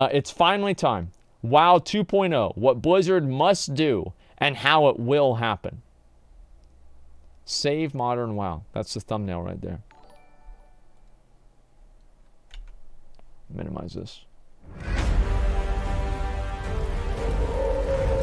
It's finally time. WoW 2.0, what Blizzard must do and how it will happen. Save modern WoW. That's the thumbnail right there. Minimize this.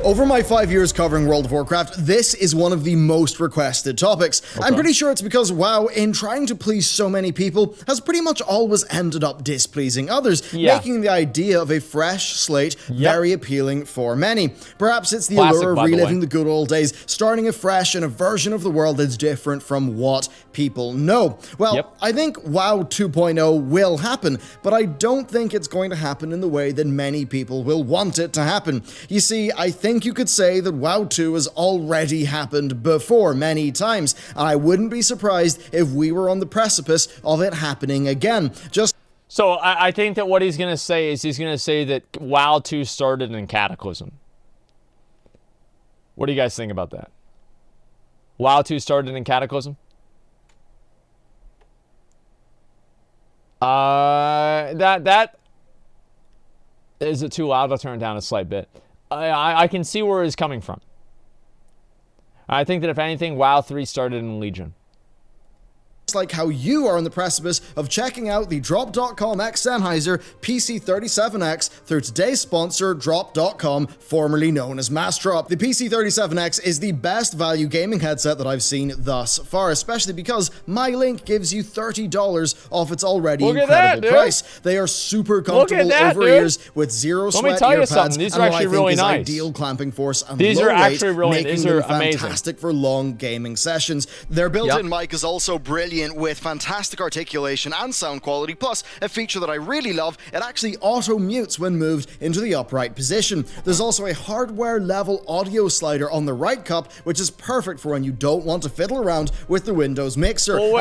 Over my 5 years covering World of Warcraft, this is one of the most requested topics. Okay. I'm pretty sure it's because WoW, in trying to please so many people, has pretty much always ended up displeasing others, making the idea of a fresh slate very appealing for many. Perhaps it's the allure of reliving the good old days, starting afresh in a version of the world that's different from what people know. Well, I think WoW 2.0 will happen, but I don't think it's going to happen in the way that many people will want it to happen. You see, I think you could say that WoW 2 has already happened before many times, and I wouldn't be surprised if we were on the precipice of it happening again. So I think that what he's going to say is he's going to say that WoW 2 started in Cataclysm. What do you guys think about that? WoW 2 started in Cataclysm? That is it too loud? I'll turn it down a slight bit. I can see where he's coming from. I think that if anything, WoW 3 started in Legion. It's like how you are on the precipice of checking out the Drop.com X Sennheiser PC37X through today's sponsor, Drop.com, formerly known as Massdrop. The PC37X is the best value gaming headset that I've seen thus far, especially because my link gives you $30 off its already incredible price. They are super comfortable over ears with zero sweat ear pads. These are actually really nice. Ideal clamping force and these low are actually weight, really making these are them amazing. Fantastic for long gaming sessions. Their built-in mic is also brilliant with fantastic articulation and sound quality, plus a feature that I really love, it actually auto-mutes when moved into the upright position. There's also a hardware-level audio slider on the right cup, which is perfect for when you don't want to fiddle around with the Windows mixer. Well,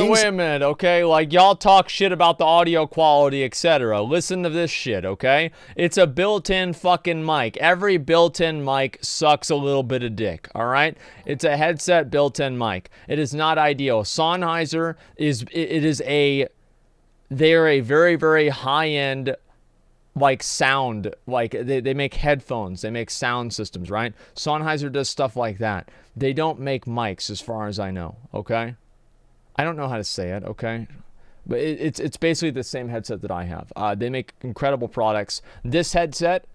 wait a minute, okay? Like, y'all talk shit about the audio quality, etc. Listen to this shit, okay? It's a built-in fucking mic. Every built-in mic sucks a little bit of dick, all right? It's a headset built-in mic. It is not ideal. Sennheiser they're a very, very high-end like sound, like they make headphones, they make sound systems, right? Sennheiser does stuff like that. They don't make mics as far as I know, okay? I don't know how to say it, okay? But it's basically the same headset that I have. They make incredible products. This headset,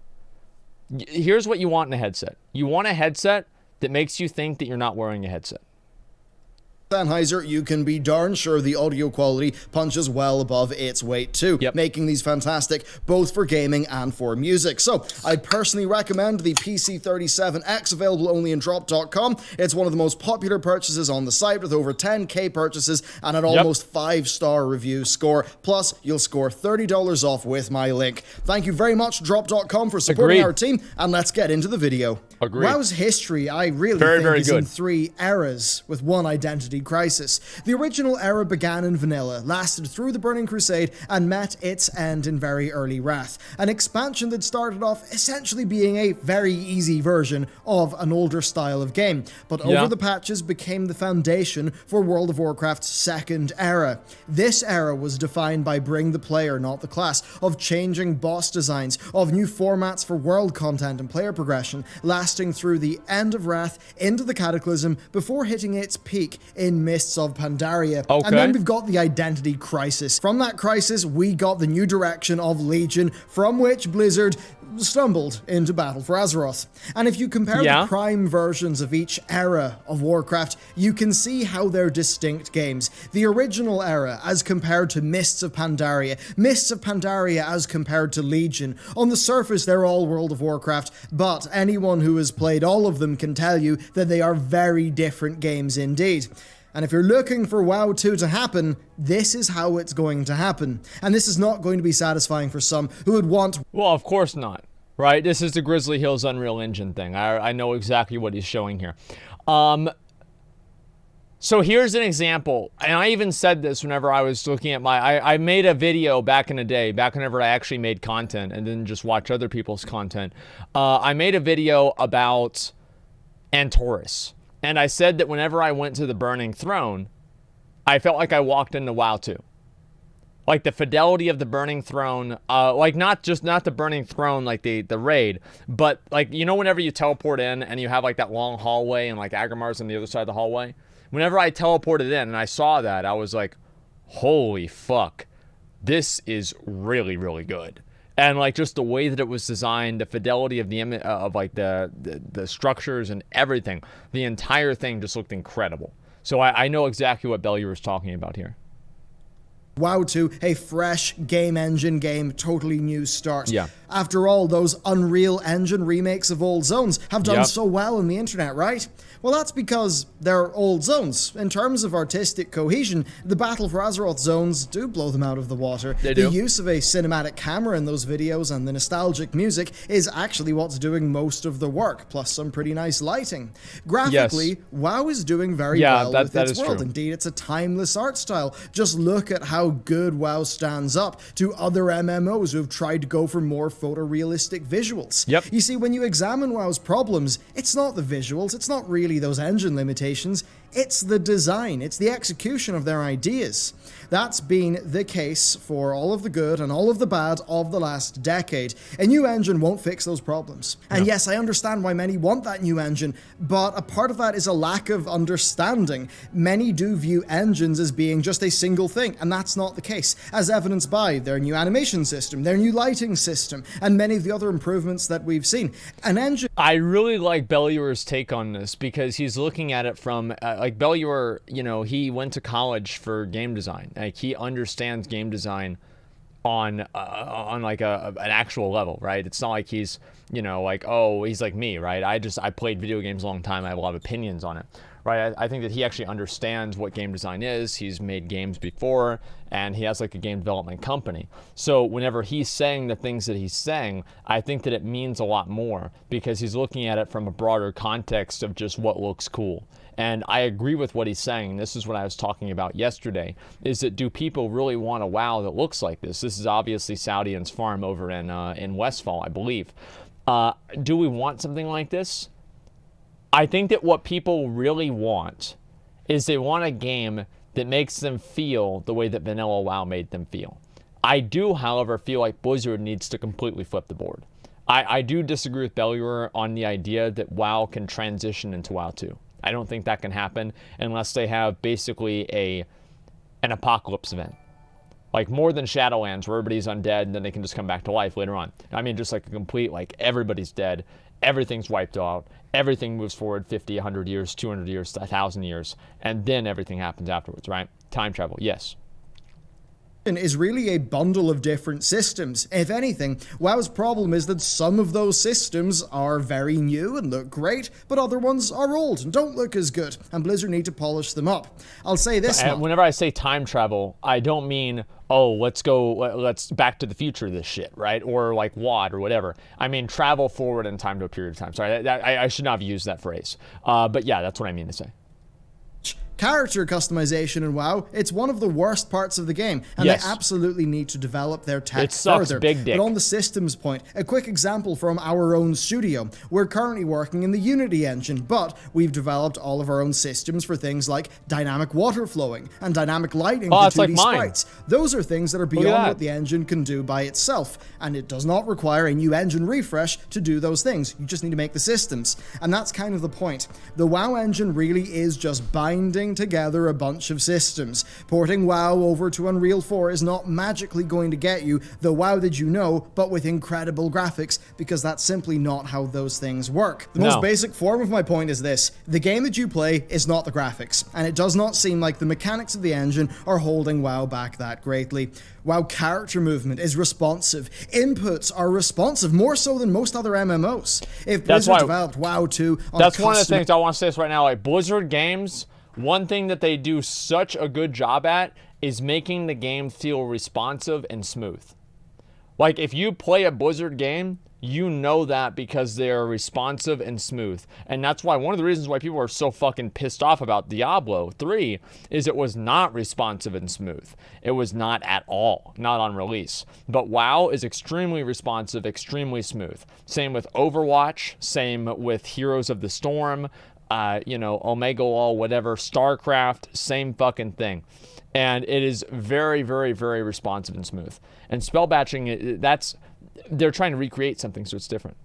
here's what you want in a headset. You want a headset that makes you think that you're not wearing a headset. Sennheiser, you can be darn sure the audio quality punches well above its weight too, making these fantastic both for gaming and for music. So I personally recommend the PC37X, available only in Drop.com. It's one of the most popular purchases on the site with over 10k purchases and an almost 5-star review score. Plus, you'll score $30 off with my link. Thank you very much, Drop.com, for supporting our team, and let's get into the video. WoW's history, I really think, is in 3 eras with one identity crisis. The original era began in vanilla, lasted through the Burning Crusade, and met its end in very early Wrath. An expansion that started off essentially being a very easy version of an older style of game, but over the patches became the foundation for World of Warcraft's second era. This era was defined by bring the player, not the class, of changing boss designs, of new formats for world content and player progression, lasting through the end of Wrath into the Cataclysm before hitting its peak in Mists of Pandaria. And then we've got the identity crisis. From that crisis, we got the new direction of Legion, from which Blizzard stumbled into Battle for Azeroth. And if you compare the prime versions of each era of Warcraft, you can see how they're distinct games. The original era as compared to Mists of Pandaria, Mists of Pandaria as compared to Legion. On the surface, they're all World of Warcraft, but anyone who has played all of them can tell you that they are very different games indeed. And if you're looking for WoW 2 to happen, this is how it's going to happen. And this is not going to be satisfying for some who would want... Well, of course not, right? This is the Grizzly Hills Unreal Engine thing. I know exactly what he's showing here. So here's an example, and I even said this whenever I was looking at I made a video back in the day, back whenever I actually made content and didn't just watch other people's content. I made a video about Antorus. And I said that whenever I went to the Burning Throne, I felt like I walked into WoW 2. Like the fidelity of the Burning Throne, like not the Burning Throne, like the raid, but like, you know, whenever you teleport in and you have like that long hallway and like Agrimar's on the other side of the hallway, whenever I teleported in and I saw that, I was like, holy fuck, this is really, really good. And like just the way that it was designed, the fidelity of the structures and everything, the entire thing just looked incredible. So I know exactly what Bellular is talking about here. WoW 2, a fresh game engine game, totally new start. Yeah. After all, those Unreal Engine remakes of old zones have done so well on the internet, right? Well, that's because they're old zones. In terms of artistic cohesion, the Battle for Azeroth zones do blow them out of the water. They do. The use of a cinematic camera in those videos and the nostalgic music is actually what's doing most of the work, plus some pretty nice lighting. Graphically, WoW is doing very well with its world. True. Indeed, it's a timeless art style. Just look at how good WoW stands up to other MMOs who have tried to go for more photorealistic visuals. Yep. You see, when you examine WoW's problems, it's not the visuals, it's not really those engine limitations, it's the design, it's the execution of their ideas. That's been the case for all of the good and all of the bad of the last decade. A new engine won't fix those problems. And yes, I understand why many want that new engine, but a part of that is a lack of understanding. Many do view engines as being just a single thing, and that's not the case, as evidenced by their new animation system, their new lighting system, and many of the other improvements that we've seen. An engine... I really like Bellular's take on this because he's looking at it from, like Bellular, you know, he went to college for game design. Like he understands game design on like an actual level, right? It's not like he's, you know, like, oh, he's like me, right? I played video games a long time. I have a lot of opinions on it, right? I think that he actually understands what game design is. He's made games before, and he has like a game development company. So whenever he's saying the things that he's saying, I think that it means a lot more because he's looking at it from a broader context of just what looks cool. And I agree with what he's saying. This is what I was talking about yesterday, is that do people really want a WoW that looks like this? This is obviously Saudian's farm over in Westfall, I believe. Do we want something like this? I think that what people really want is they want a game that makes them feel the way that vanilla WoW made them feel. I do, however, feel like Blizzard needs to completely flip the board. I do disagree with Bellular on the idea that WoW can transition into WoW 2. I don't think that can happen unless they have basically an apocalypse event. Like more than Shadowlands where everybody's undead and then they can just come back to life later on. I mean, just like a complete, like everybody's dead, everything's wiped out, everything moves forward 50, 100 years, 200 years, 1,000 years, and then everything happens afterwards, right? Time travel, yes. Is really a bundle of different systems. If anything, WoW's problem is that some of those systems are very new and look great, but other ones are old and don't look as good, and Blizzard need to polish them up. I'll say this much. Whenever I say time travel, I don't mean, oh, let's Back to the Future this shit, right? Or like WoD or whatever. I mean travel forward in time to a period of time. Sorry, I should not have used that phrase. But yeah, that's what I mean to say. Character customization in WoW, it's one of the worst parts of the game, and they absolutely need to develop their tech further. Big dick. But on the systems point, a quick example from our own studio. We're currently working in the Unity engine, but we've developed all of our own systems for things like dynamic water flowing and dynamic lighting for 2D sprites. Those are things that are beyond what the engine can do by itself, and it does not require a new engine refresh to do those things. You just need to make the systems, and that's kind of the point. The WoW engine really is just binding together a bunch of systems. Porting WoW over to Unreal 4 is not magically going to get you the WoW that you know, but with incredible graphics, because that's simply not how those things work. The most basic form of my point is this: the game that you play is not the graphics, and it does not seem like the mechanics of the engine are holding WoW back that greatly. WoW character movement is responsive. Inputs are responsive, more so than most other MMOs. If Blizzard developed WoW 2 on That's one of the things I want to say this right now. Like Blizzard games, one thing that they do such a good job at is making the game feel responsive and smooth. Like if you play a Blizzard game, you know that because they're responsive and smooth. And that's why one of the reasons why people are so fucking pissed off about Diablo 3 is it was not responsive and smooth. It was not at all, not on release. But WoW is extremely responsive, extremely smooth. Same with Overwatch, same with Heroes of the Storm. Omega Wall, whatever, StarCraft, same fucking thing. And it is very, very, very responsive and smooth. And spell batching, they're trying to recreate something, so it's different.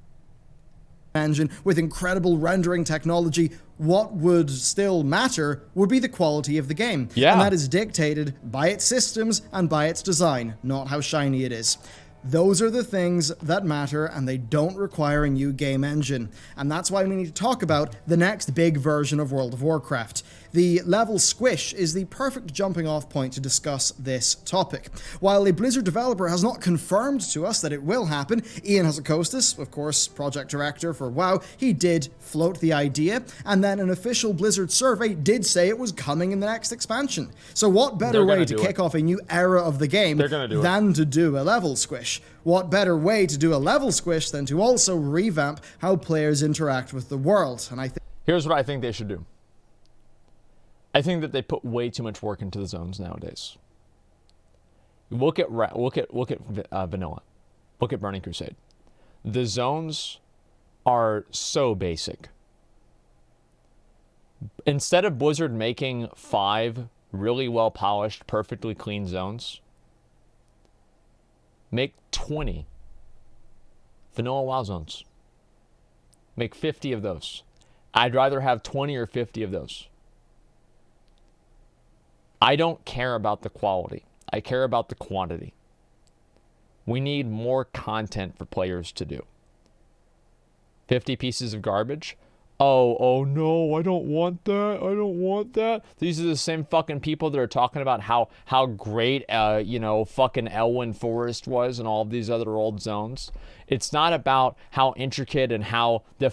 Engine with incredible rendering technology, what would still matter would be the quality of the game. Yeah. And that is dictated by its systems and by its design, not how shiny it is. Those are the things that matter, and they don't require a new game engine. And that's why we need to talk about the next big version of World of Warcraft. The level squish is the perfect jumping off point to discuss this topic. While a Blizzard developer has not confirmed to us that it will happen, Ian Hazzikostas, of course, project director for WoW, he did float the idea, and then an official Blizzard survey did say it was coming in the next expansion. So what better way to kick off a new era of the game than to do a level squish? What better way to do a level squish than to also revamp how players interact with the world? And here's what I think they should do. I think that they put way too much work into the zones nowadays. Look at Vanilla. Look at Burning Crusade. The zones are so basic. Instead of Blizzard making 5 really well polished, perfectly clean zones, make 20 vanilla WoW zones. Make 50 of those. I'd rather have 20 or 50 of those. I don't care about the quality. I care about the quantity. We need more content for players to do. 50 pieces of garbage? Oh no, I don't want that. I don't want that. These are the same fucking people that are talking about how great, fucking Elwyn Forest was and all of these other old zones. It's not about how intricate and how the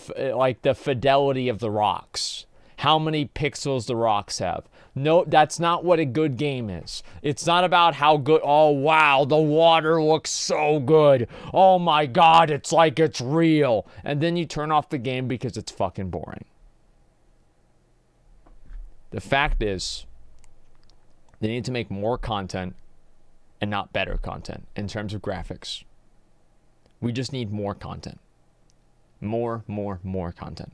fidelity of the rocks. How many pixels the rocks have. No, that's not what a good game is. It's not about how good, oh wow, the water looks so good. Oh my god, it's like it's real. And then you turn off the game because it's fucking boring. The fact is, they need to make more content and not better content in terms of graphics. We just need more content. More content.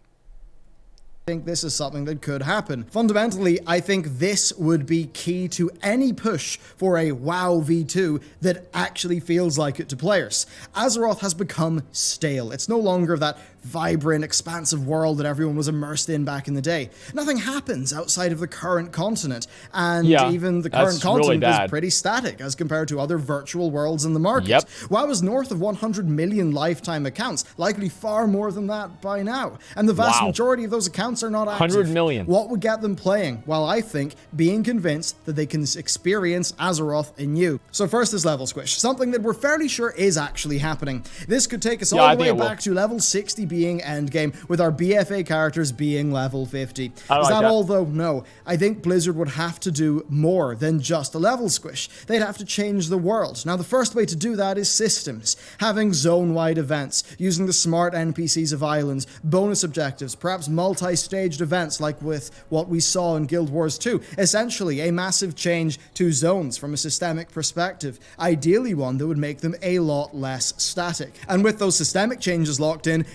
I think this is something that could happen. Fundamentally, I think this would be key to any push for a WoW v2 that actually feels like it to players. Azeroth has become stale. It's no longer that vibrant, expansive world that everyone was immersed in back in the day. Nothing happens outside of the current continent, and even the current continent is pretty static as compared to other virtual worlds in the market. Yep. WoW is north of 100 million lifetime accounts, likely far more than that by now, and the vast majority of those accounts are not active. 100 million. What would get them playing? Well, I think being convinced that they can experience Azeroth anew. So first is level squish, something that we're fairly sure is actually happening. This could take us all the way back to level 60 being endgame, with our BFA characters being level 50. Is that all though? No. I think Blizzard would have to do more than just a level squish. They'd have to change the world. Now, the first way to do that is systems. Having zone-wide events, using the smart NPCs of islands, bonus objectives, perhaps multi-staged events like with what we saw in Guild Wars 2. Essentially, a massive change to zones from a systemic perspective. Ideally one that would make them a lot less static. And with those systemic changes locked in,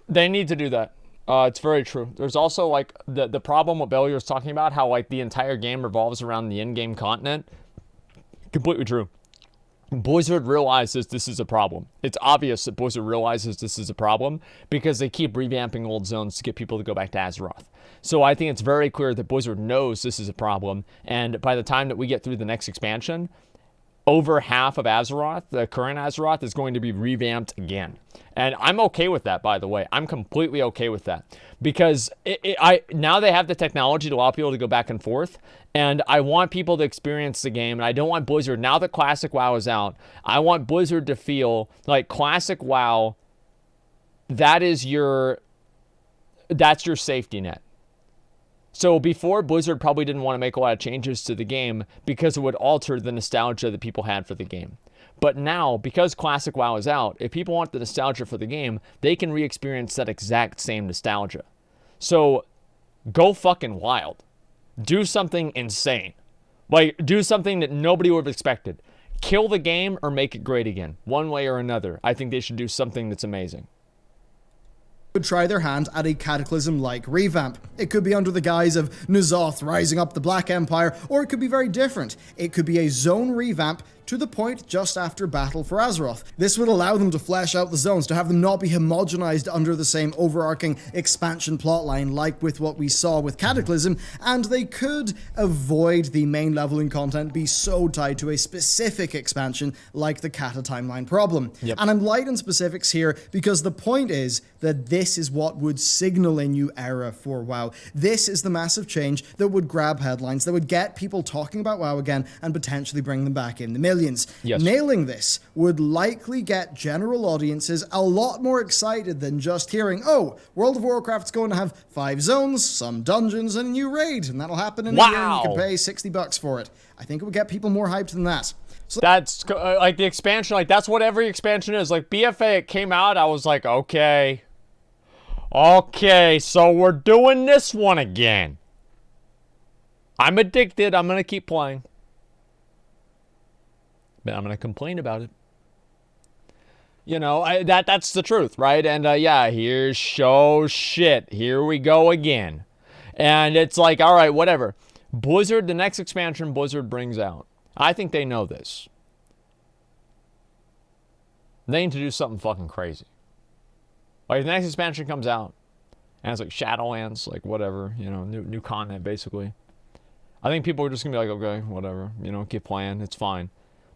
they need to do that. It's very true. There's also like the problem what Bellular is talking about, how like the entire game revolves around the in-game continent. Completely true. Blizzard realizes this is a problem. It's obvious that Blizzard realizes this is a problem because they keep revamping old zones to get people to go back to Azeroth. So I think it's very clear that Blizzard knows this is a problem, and by the time that we get through the next expansion, over half of Azeroth, the current Azeroth, is going to be revamped again. And I'm okay with that, by the way. I'm completely okay with that. Because now they have the technology to allow people to go back and forth. And I want people to experience the game. And I don't want Blizzard, now that Classic WoW is out, I want Blizzard to feel like Classic WoW, that's your safety net. So before, Blizzard probably didn't want to make a lot of changes to the game because it would alter the nostalgia that people had for the game. But now, because Classic WoW is out, if people want the nostalgia for the game, they can re-experience that exact same nostalgia. So go fucking wild. Do something insane. Like, do something that nobody would have expected. Kill the game or make it great again. One way or another. I think they should do something that's amazing. would try their hand at a Cataclysm-like revamp. It could be under the guise of N'Zoth rising up the Black Empire, or it could be very different. It could be a zone revamp to the point just after Battle for Azeroth. This would allow them to flesh out the zones, to have them not be homogenized under the same overarching expansion plotline like with what we saw with Cataclysm, and they could avoid the main leveling content be so tied to a specific expansion like the Cata timeline problem. Yep. And I'm light on specifics here because the point is that this is what would signal a new era for WoW. This is the massive change that would grab headlines, that would get people talking about WoW again and potentially bring them back in the millions. Yes. Nailing this would likely get general audiences a lot more excited than just hearing, oh, World of Warcraft's going to have 5 zones, some dungeons, and a new raid, and that'll happen in a year and you can pay $60 for it. I think it would get people more hyped than that. So that's like the expansion, like that's what every expansion is. Like BFA, it came out, I was like, okay, so we're doing this one again. I'm addicted, I'm gonna keep playing. But I'm going to complain about it. You know, that's the truth, right? And yeah, here's show shit. Here we go again. And it's like, all right, whatever. Blizzard, the next expansion Blizzard brings out, I think they know this. They need to do something fucking crazy. Like, the next expansion comes out, and it's like Shadowlands, like whatever, you know, new content, basically. I think people are just going to be like, okay, whatever, you know, keep playing, it's fine.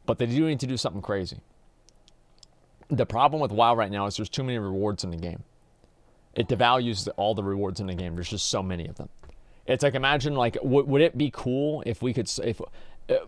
But they do need to do something crazy. The problem with WoW right now is there's too many rewards in the game. It devalues all the rewards in the game. There's just so many of them. It's like, imagine, like, would it be cool if we could,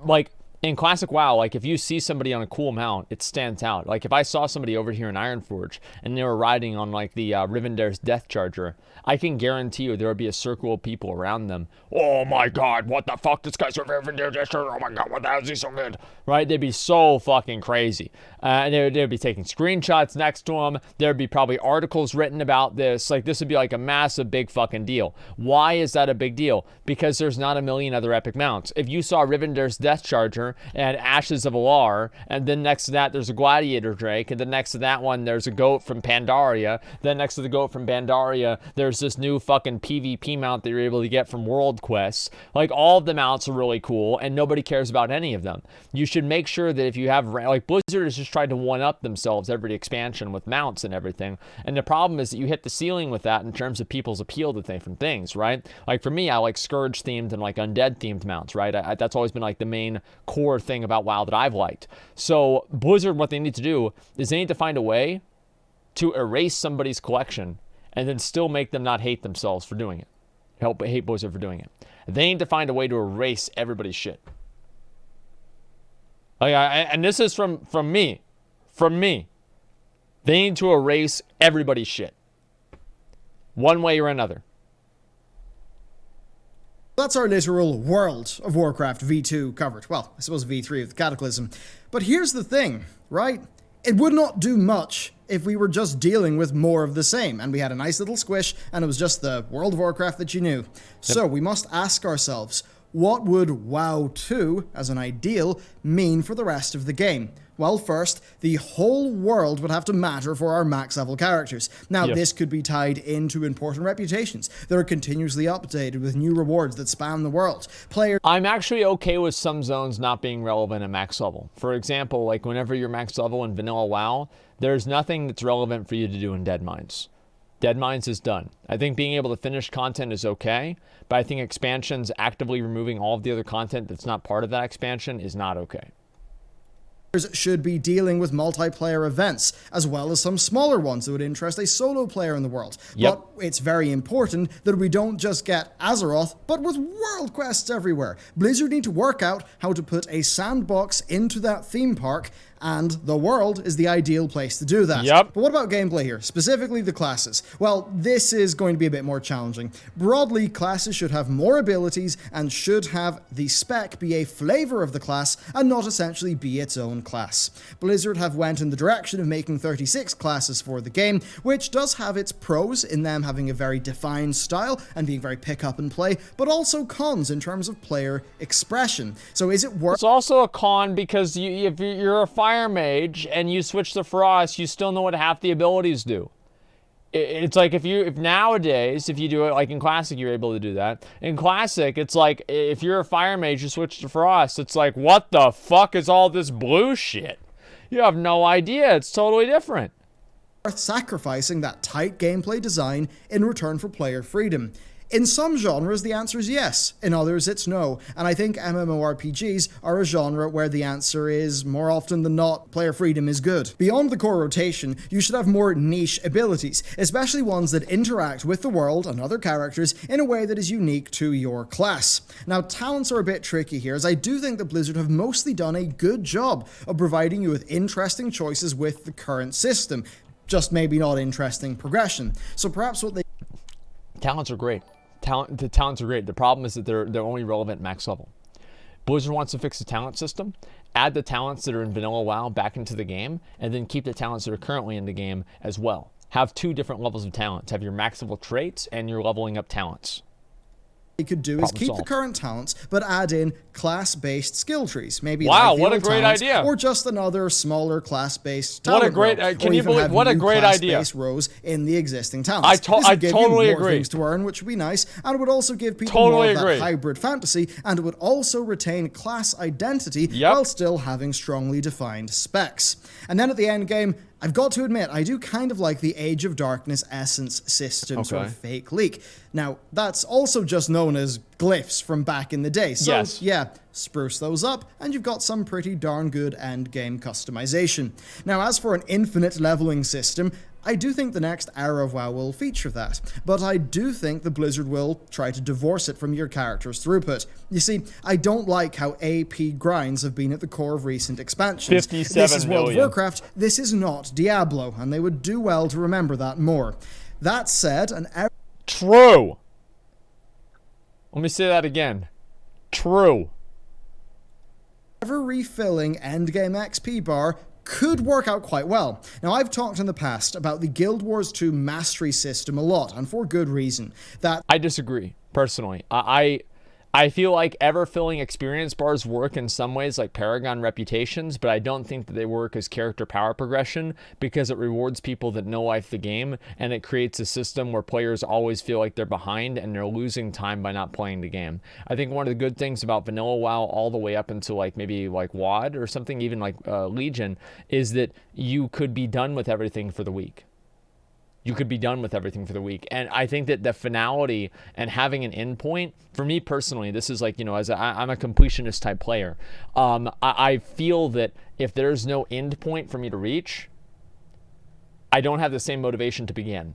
like, in classic WoW, like, if you see somebody on a cool mount, it stands out. Like, if I saw somebody over here in Ironforge, and they were riding on, like, the Rivendare's Death Charger, I can guarantee you there would be a circle of people around them. Oh my god, what the fuck? This guy's a Rivendare's Death Charger. Oh my god, what the hell is he so good? Right? They'd be so fucking crazy. And they'd be taking screenshots next to them. There'd be probably articles written about this. Like, this would be like a massive, big fucking deal. Why is that a big deal? Because there's not a million other epic mounts. If you saw Rivendare's Death Charger and Ashes of Alar, and then next to that there's a Gladiator Drake, and then next to that one there's a goat from Pandaria, then next to the goat from Pandaria there's this new fucking PvP mount that you're able to get from World Quests. Like, all of the mounts are really cool, and nobody cares about any of them. You should make sure that if you have, like, Blizzard has just tried to one-up themselves every expansion with mounts and everything, and the problem is that you hit the ceiling with that in terms of people's appeal to different things, right? Like, for me, I like Scourge-themed and, like, Undead-themed mounts, right? That's always been, like, the main core thing about WoW that I've liked. So, Blizzard, what they need to do is they need to find a way to erase somebody's collection and then still make them not hate themselves for doing it. Hate Blizzard for doing it. They need to find a way to erase everybody's shit. Like, and this is from me. From me. They need to erase everybody's shit. One way or another. That's our literal World of Warcraft V2 covered. Well, I suppose V3 of the Cataclysm. But here's the thing, right? It would not do much if we were just dealing with more of the same, and we had a nice little squish, and it was just the World of Warcraft that you knew. Yep. So we must ask ourselves, what would WoW 2, as an ideal, mean for the rest of the game? Well, first, the whole world would have to matter for our max level characters. Now, this could be tied into important reputations that are continuously updated with new rewards that span the world. I'm actually okay with some zones not being relevant at max level. For example, like whenever you're max level in vanilla WoW, there's nothing that's relevant for you to do in Dead Mines. Dead Mines is done. I think being able to finish content is okay, but I think expansions actively removing all of the other content that's not part of that expansion is not okay. Should be dealing with multiplayer events, as well as some smaller ones that would interest a solo player in the world. But it's very important that we don't just get Azeroth, but with world quests everywhere. Blizzard need to work out how to put a sandbox into that theme park, and the world is the ideal place to do that. But what about gameplay here? Specifically the classes. Well, this is going to be a bit more challenging. Broadly, classes should have more abilities and should have the spec be a flavor of the class and not essentially be its own class. Blizzard have went in the direction of making 36 classes for the game, which does have its pros in them having a very defined style and being very pick up and play, but also cons in terms of player expression. So is it worth... It's also a con because if you're a fire mage and you switch to Frost, you still know what half the abilities do. It's like if nowadays, if you do it like in Classic, you're able to do that. In Classic, it's like if you're a fire mage, you switch to Frost. It's like, what the fuck is all this blue shit? You have no idea. It's totally different. Worth sacrificing that tight gameplay design in return for player freedom. In some genres, the answer is yes. In others, it's no. And I think MMORPGs are a genre where the answer is, more often than not, player freedom is good. Beyond the core rotation, you should have more niche abilities, especially ones that interact with the world and other characters in a way that is unique to your class. Now, talents are a bit tricky here, as I do think that Blizzard have mostly done a good job of providing you with interesting choices with the current system. Just maybe not interesting progression. So perhaps what they... Talents are great. The talents are great. The problem is that they're only relevant max level. Blizzard wants to fix the talent system, add the talents that are in vanilla WoW back into the game, and then keep the talents that are currently in the game as well. Have 2 different levels of talents. Have your max level traits and your leveling up talents. Could do is keep the current talents, but add in class-based skill trees. Maybe wow, what a great idea! Or just another smaller class-based talent. What a great! Can you believe what a great idea? Rows in the existing talents. I totally agree. Things to earn, which would be nice, and it would also give people more of that hybrid fantasy, and it would also retain class identity while still having strongly defined specs. And then at the end game, I've got to admit, I do kind of like the Age of Darkness Essence system sort of fake leak. Now, that's also just known as glyphs from back in the day. So, yeah, spruce those up, and you've got some pretty darn good end-game customization. Now, as for an infinite leveling system, I do think the next era of WoW will feature that, but I do think the Blizzard will try to divorce it from your character's throughput. You see, I don't like how AP grinds have been at the core of recent expansions. 57 This is World of Warcraft, this is not Diablo, and they would do well to remember that more. That said, True! Let me say that again. True. Ever refilling endgame XP bar could work out quite well. Now, I've talked in the past about the Guild Wars 2 mastery system a lot, and for good reason. I disagree, personally. I feel like ever-filling experience bars work in some ways like Paragon reputations, but I don't think that they work as character power progression because it rewards people that know life the game, and it creates a system where players always feel like they're behind and they're losing time by not playing the game. I think one of the good things about vanilla WoW all the way up into like maybe like WoD or something, even like Legion, is that you could be done with everything for the week. You could be done with everything for the week. And I think that the finality and having an endpoint, for me personally, this is like, you know, I'm a completionist type player. I feel that if there's no endpoint for me to reach, I don't have the same motivation to begin.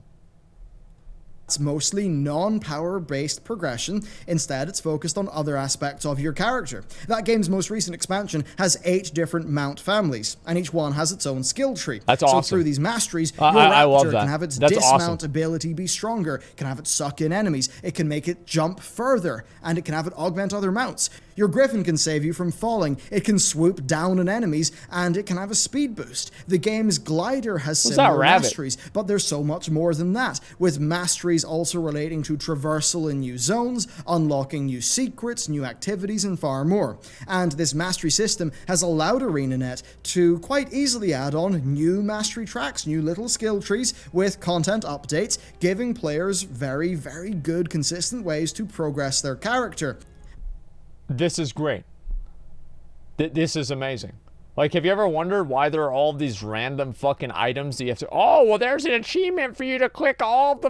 It's mostly non-power based progression. Instead, it's focused on other aspects of your character. That game's most recent expansion has 8 different mount families, and each one has its own skill tree. That's awesome. So through these masteries, your raptor can have its dismount awesome. Ability be stronger, can have it suck in enemies, it can make it jump further, and it can have it augment other mounts. Your griffin can save you from falling, it can swoop down on enemies, and it can have a speed boost. The game's glider has similar masteries, but there's so much more than that, with masteries also relating to traversal in new zones, unlocking new secrets, new activities, and far more. And this mastery system has allowed ArenaNet to quite easily add on new mastery tracks, new little skill trees with content updates, giving players very, very good, consistent ways to progress their character. This is great. This is amazing. Like, have you ever wondered why there are all of these random fucking items that you have to... Oh, well, there's an achievement for you to click all of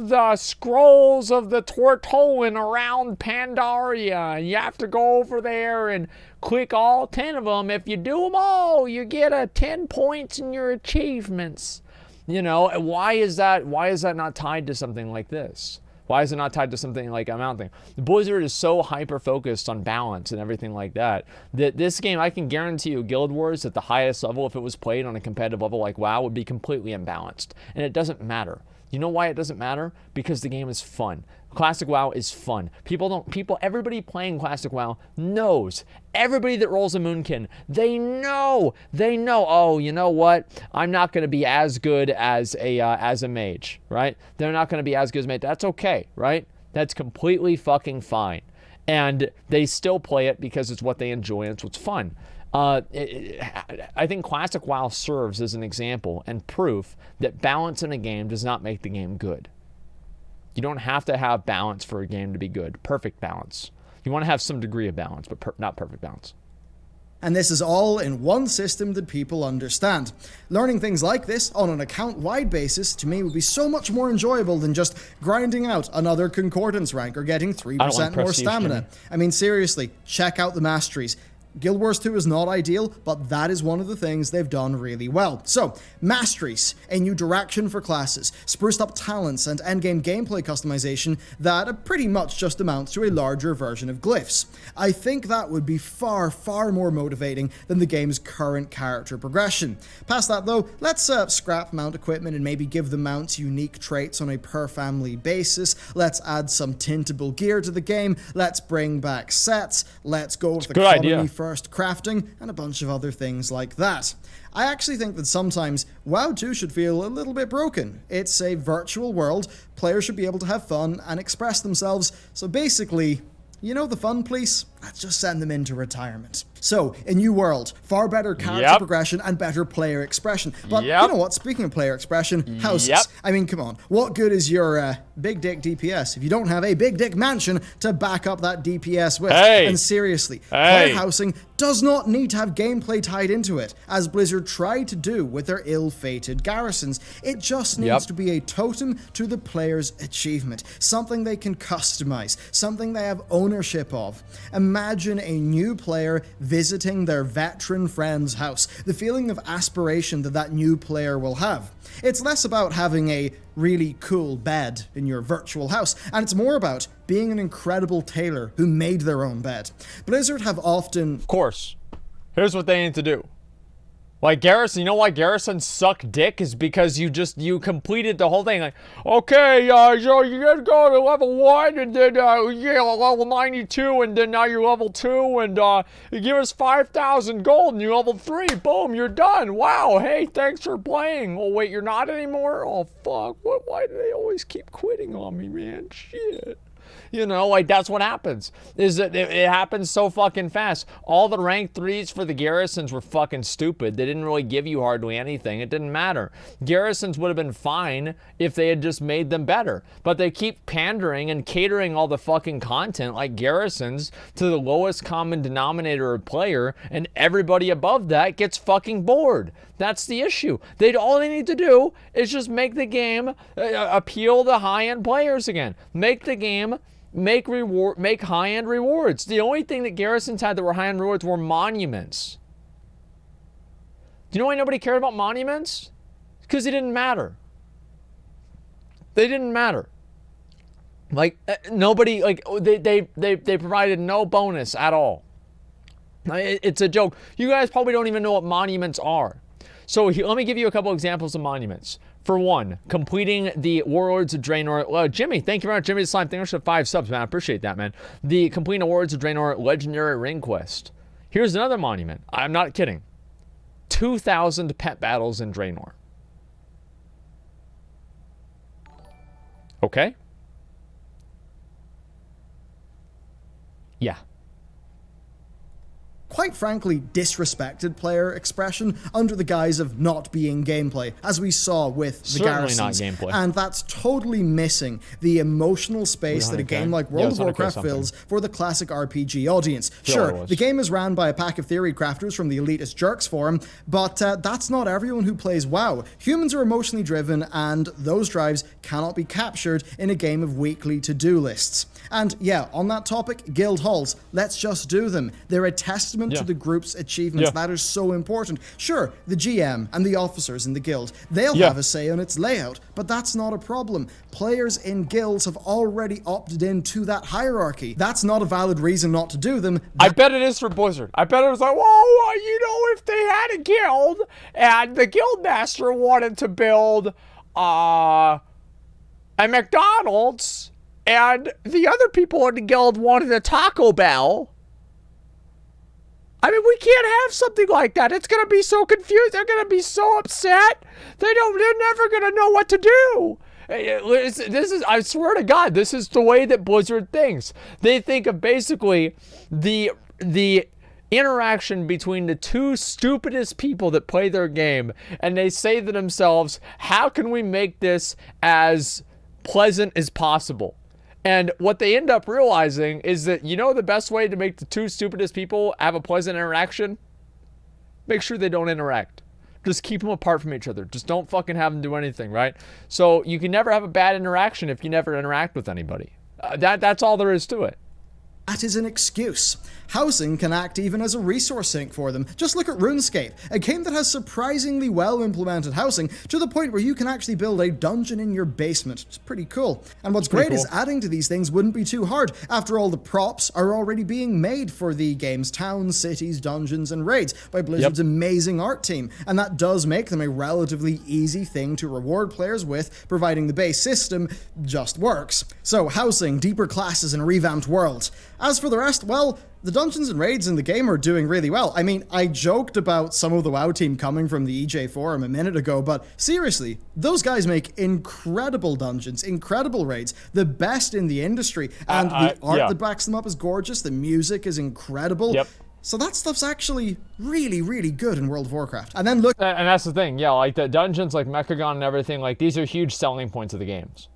the scrolls of the Tortollan around Pandaria. You have to go over there and click all 10 of them. If you do them all, you get 10 points in your achievements. You know, why is that not tied to something like this? Why is it not tied to something like a mount thing? Blizzard is so hyper-focused on balance and everything like that, that this game, I can guarantee you, Guild Wars at the highest level, if it was played on a competitive level like WoW, would be completely imbalanced. And it doesn't matter. You know why it doesn't matter? Because the game is fun. Classic WoW is fun. Everybody playing Classic WoW knows. Everybody that rolls a Moonkin, they know. Oh, you know what? I'm not going to be as good as a mage, right? They're not going to be as good as a mage. That's okay, right? That's completely fucking fine. And they still play it because it's what they enjoy and it's what's fun. I think Classic WoW serves as an example and proof that balance in a game does not make the game good. You don't have to have balance for a game to be good. Perfect balance. You want to have some degree of balance, but not perfect balance. And this is all in one system that people understand. Learning things like this on an account-wide basis, to me, would be so much more enjoyable than just grinding out another concordance rank or getting 3% more stamina. I mean, seriously, check out the masteries. Guild Wars 2 is not ideal, but that is one of the things they've done really well. So, masteries, a new direction for classes, spruced up talents, and endgame gameplay customization that pretty much just amounts to a larger version of glyphs. I think that would be far, far more motivating than the game's current character progression. Past that though, let's scrap mount equipment and maybe give the mounts unique traits on a per-family basis. Let's add some tintable gear to the game. Let's bring back sets. Let's go with economy first crafting, and a bunch of other things like that. I actually think that sometimes WoW 2 should feel a little bit broken. It's a virtual world, players should be able to have fun and express themselves, so basically, you know the fun police? Let's just send them into retirement. So, a new world, far better character progression and better player expression. But you know what, speaking of player expression, houses. I mean, come on, what good is your big dick DPS if you don't have a big dick mansion to back up that DPS with? And seriously, player housing does not need to have gameplay tied into it, as Blizzard tried to do with their ill-fated garrisons. It just needs to be a totem to the player's achievement, something they can customize, something they have ownership of. Imagine a new player visiting their veteran friend's house, the feeling of aspiration that that new player will have. It's less about having a really cool bed in your virtual house, and it's more about being an incredible tailor who made their own bed. Blizzard have often... Of course. Here's what they need to do. Like Garrison, you know why Garrison suck dick? Is because you completed the whole thing. Like, okay, so you gotta go to level 1, and then, level 92, and then now you're level 2, and, you give us 5,000 gold, and you're level 3, boom, you're done. Wow, hey, thanks for playing. Oh, wait, you're not anymore? Oh, fuck, why do they always keep quitting on me, man? Shit. You know, like, that's what happens. Is that it happens so fucking fast. All the rank 3s for the garrisons were fucking stupid. They didn't really give you hardly anything. It didn't matter. Garrisons would have been fine if they had just made them better. But they keep pandering and catering all the fucking content like garrisons to the lowest common denominator of player, and everybody above that gets fucking bored. That's the issue. All they need to do is just make the game appeal to high-end players again. Make the game make high-end rewards. The only thing that garrisons had that were high-end rewards were monuments. Do you know why nobody cared about monuments? Because they didn't matter. They didn't matter. Like nobody, like they provided no bonus at all. It's a joke. You guys probably don't even know what monuments are. So let me give you a couple examples of monuments. For one, completing the Warlords of Draenor. Jimmy, thank you very much. Jimmy the Slime, thank you for 5 subs, man. I appreciate that, man. The completing Warlords of Draenor Legendary Ring Quest. Here's another monument. I'm not kidding. 2,000 pet battles in Draenor. Okay. Yeah. Quite frankly, disrespected player expression under the guise of not being gameplay, as we saw with the garrisons. Certainly not gameplay. And that's totally missing the emotional space that a game like World of Warcraft fills for the classic RPG audience. Sure, the game is ran by a pack of theory crafters from the elitist jerks forum, but that's not everyone who plays WoW. Humans are emotionally driven, and those drives cannot be captured in a game of weekly to-do lists. And yeah, on that topic, guild halls, let's just do them. They're a testament to the group's achievements. That is so important. Sure, the GM and the officers in the guild, they'll have a say on its layout, but that's not a problem. Players in guilds have already opted into that hierarchy. That's not a valid reason not to do them. I bet it is for Blizzard. I bet it was like, whoa, you know, if they had a guild and the guild master wanted to build a McDonald's and the other people in the guild wanted a Taco Bell, I mean, we can't have something like that. It's going to be so confused. They're going to be so upset. They're never going to know what to do. This is, I swear to God, this is the way that Blizzard thinks. They think of basically the interaction between the two stupidest people that play their game, and they say to themselves, how can we make this as pleasant as possible? And what they end up realizing is that, you know, the best way to make the two stupidest people have a pleasant interaction? Make sure they don't interact. Just keep them apart from each other. Just don't fucking have them do anything, right? So you can never have a bad interaction if you never interact with anybody. That's all there is to it. That is an excuse. Housing can act even as a resource sink for them. Just look at RuneScape, a game that has surprisingly well implemented housing to the point where you can actually build a dungeon in your basement. It's pretty cool. And what's great is adding to these things wouldn't be too hard. After all, the props are already being made for the game's towns, cities, dungeons, and raids by Blizzard's amazing art team. And that does make them a relatively easy thing to reward players with, providing the base system just works. So, housing, deeper classes, and a revamped world. As for the rest, well, the dungeons and raids in the game are doing really well. I mean, I joked about some of the WoW team coming from the EJ forum a minute ago, but seriously, those guys make incredible dungeons, incredible raids, the best in the industry, and the art that backs them up is gorgeous, the music is incredible. So that stuff's actually really, really good in World of Warcraft. And then look... And that's the thing, yeah, like the dungeons, like Mechagon and everything, like these are huge selling points of the games.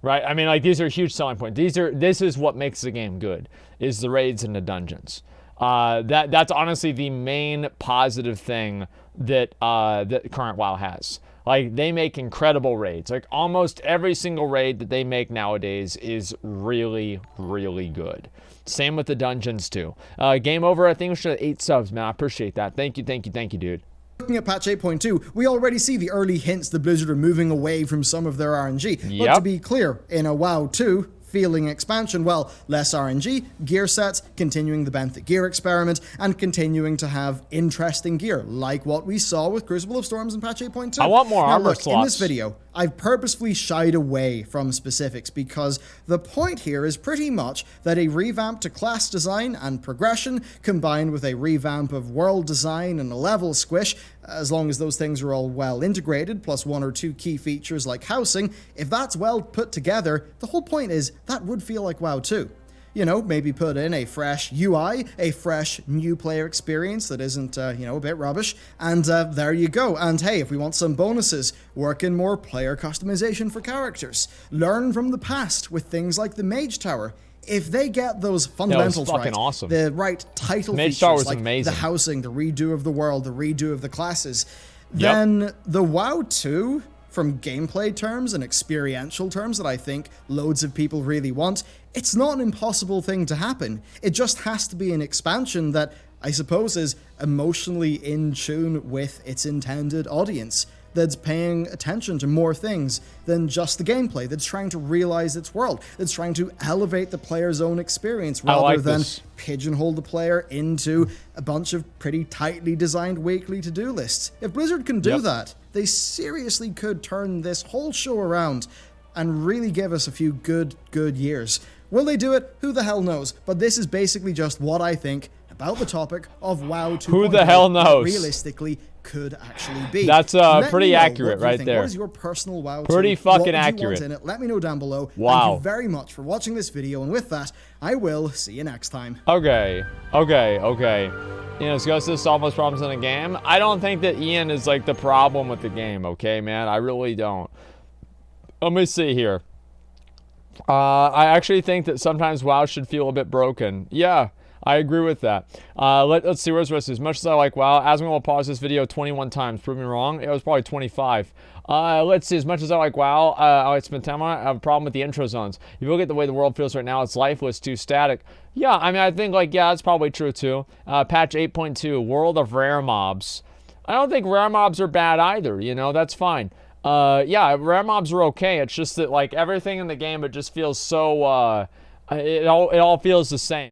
Right? I mean, like, these are huge selling points. This is what makes the game good, is the raids and the dungeons. That's honestly the main positive thing that that current WoW has. Like, they make incredible raids. Like, almost every single raid that they make nowadays is really, really good. Same with the dungeons, too. Game over, I think we should have 8 subs, man. I appreciate that. Thank you, dude. Looking at patch 8.2, we already see the early hints that Blizzard are moving away from some of their RNG. But to be clear, in a WoW 2 feeling expansion, well, less RNG, gear sets, continuing the Benthic gear experiment, and continuing to have interesting gear, like what we saw with Crucible of Storms in patch 8.2. I want more armor slots. In this video, I've purposefully shied away from specifics because the point here is pretty much that a revamp to class design and progression combined with a revamp of world design and a level squish, as long as those things are all well integrated, plus 1 or 2 key features like housing, if that's well put together, the whole point is that would feel like WoW 2. You know, maybe put in a fresh UI, a fresh new player experience that isn't, you know, a bit rubbish, and there you go. And hey, if we want some bonuses, work in more player customization for characters. Learn from the past with things like the Mage Tower. If they get those fundamentals right, awesome. the right title Mage features, Tower was like amazing. The housing, the redo of the world, the redo of the classes, then the WoW 2, from gameplay terms and experiential terms that I think loads of people really want, it's not an impossible thing to happen. It just has to be an expansion that I suppose is emotionally in tune with its intended audience, that's paying attention to more things than just the gameplay, that's trying to realize its world, that's trying to elevate the player's own experience rather than pigeonhole the player into a bunch of pretty tightly designed weekly to-do lists. If Blizzard can do that, they seriously could turn this whole show around and really give us a few good years. Will they do it? Who the hell knows? But this is basically just what I think about the topic of WoW 2.0. Who the hell knows? Realistically could actually be. That's pretty accurate right there. What is your personal WoW 2? Pretty fucking accurate. In it? Let me know down below. Wow. Thank you very much for watching this video, and with that, I will see you next time. Okay. You know, Ghost is solve most problems in a game. I don't think that Ian is like the problem with the game, okay, man? I really don't. Let me see here. I actually think that sometimes WoW should feel a bit broken. Yeah, I agree with that. Let's see, where's the rest of this? As much as I like WoW, Asmongold will pause this video 21 times. Prove me wrong. It was probably 25. Let's see, as much as I like WoW, I like spend time on it, I have a problem with the intro zones. If you look at the way the world feels right now, it's lifeless, too static. Yeah, I mean, I think, like, yeah, that's probably true, too. Patch 8.2, World of Rare Mobs. I don't think rare mobs are bad either, you know, that's fine. Yeah, rare mobs are okay. It's just that, like, everything in the game, it just feels so, it all feels the same.